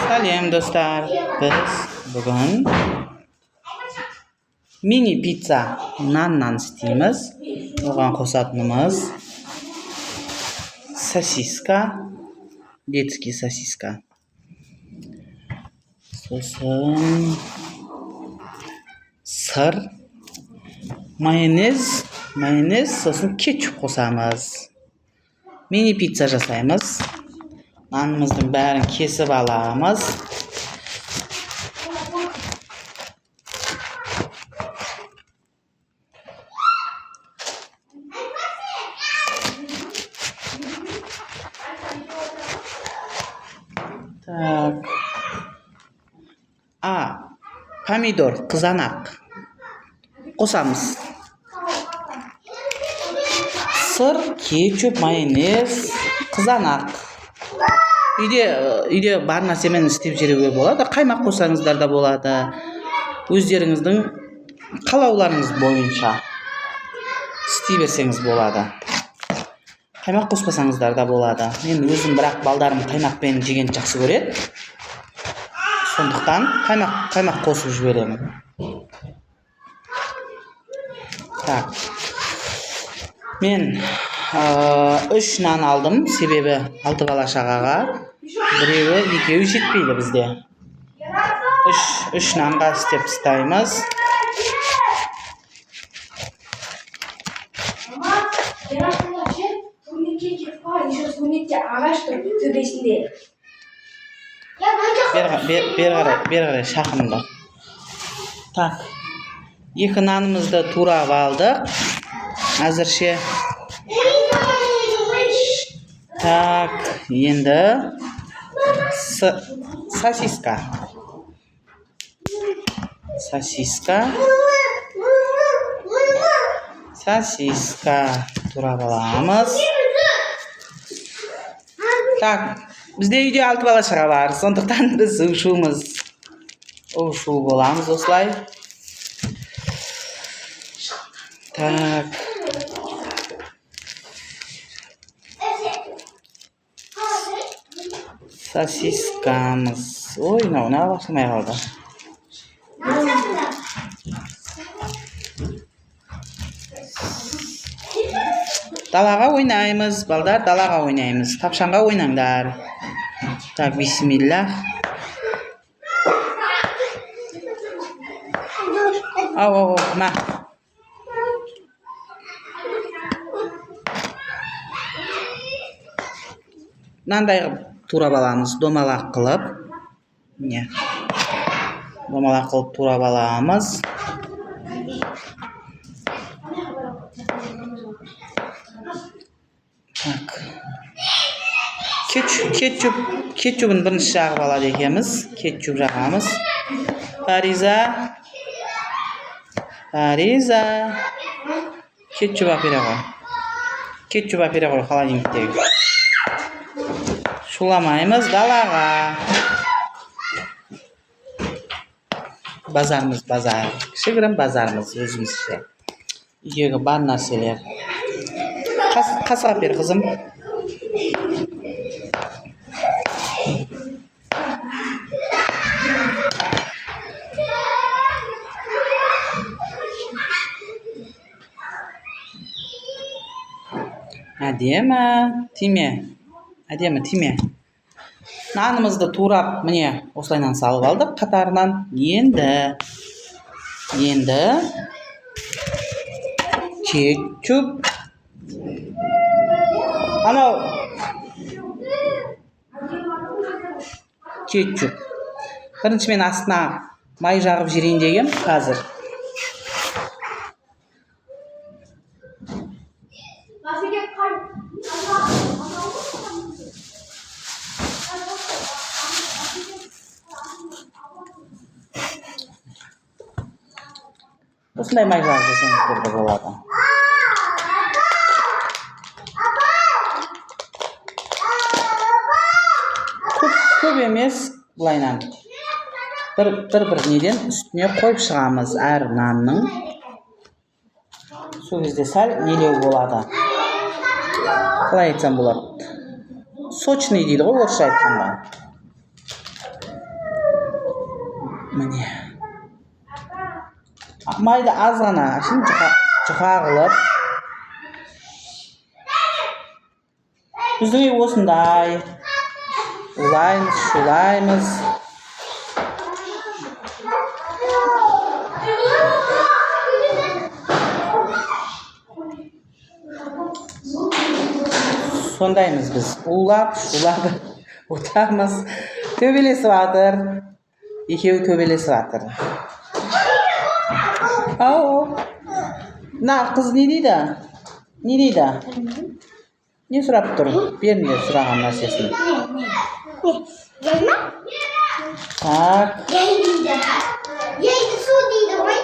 Сәлем достар, біз бүгін мини пицца наннан істейміз. Оған қосатынымыз сосиска, детский сосиска. Сосын сыр, майонез, сосын кетчуп қосамыз. Мини пицца жасаймыз. Нанымыздың бәрін кесіп аламыз. Так. Помидор, қызанақ қосамыз. Сыр, кетчуп, майонез, қызанақ. Үйде бар нәрсемен істеп жіберуге болады. Қаймақ қосаңыздар да болады. Өздеріңіздің қалауларыңыз бойынша істей берсеңіз болады. Қаймақ қоспасаңыздар да болады. Мен өзім бірақ балдарым қаймақпен жеген жақсы көреді. Сондықтан қаймақ қосып жіберемін. Так. Мен 3 нан алдым, себебі 6 бала шағаға. Біреуі, екеуі жетпейді бізде. 3 нанға істеп тастаймыз. Бері қарай шақырыңдар. Так. 2 нанымызды турап алдық. Әзірше. Так, енді сосиска. Сосиска турап аламыз. Так, бізде үйде 6 бала шаға бар, сондықтан біз ұшу боламыз осылай. Так. Сосискамыз. Ой, мынау басылмай қалды. Далаға ойнаймыз, балдар, далаға ойнаймыз. Тапшанға ойнаңдар. Так, бисмилля. Ау, ма. Мынандай турап аламыз, домалақ қылып. Не? Домалақ қылып турап аламыз. Так. Кетчупын бірінші жағып алады екеміз. Кетчуп жағамыз. Фариза. Кетчуп әпере ғой. Холодильниктегі. Шуламаймыз далаға. Базар. Кішігірім базарымыз өзімізше. Үйдегі бар нәрселер. Қасыға бер, қызым. Әдемі, тиме. Нанымызды турап, міне, осылайнан салып алдық қатарынан. Енді кетчуп. Кетчуп. Бірінші мен астына май жағып жіберейін дегем қазір. Осындай май жағып жесеңіздер де болады. Көп емес, бұлайнан. Бір неден үстіне қойып шығамыз әр нанның. Сол кезде сәл нелеу болады. Қалай айтсам болады? Сочный дейді ғой орысша айтқанда. Mine. Mayda az gana şimdi жұқа qilib. Bizning uy osындай. Ulaymiz, shulaymiz. Sondaymiz biz. Ulab, shulab o'tamiz. Töbelesib atır. Ikkovi töbelesib atır. Na qiz ne deydi? Ne deydi? Ne so'rab tur? Beringlar so'ragan narsasini. Gelme. Tak. Yeydi. Yeydi su deydi.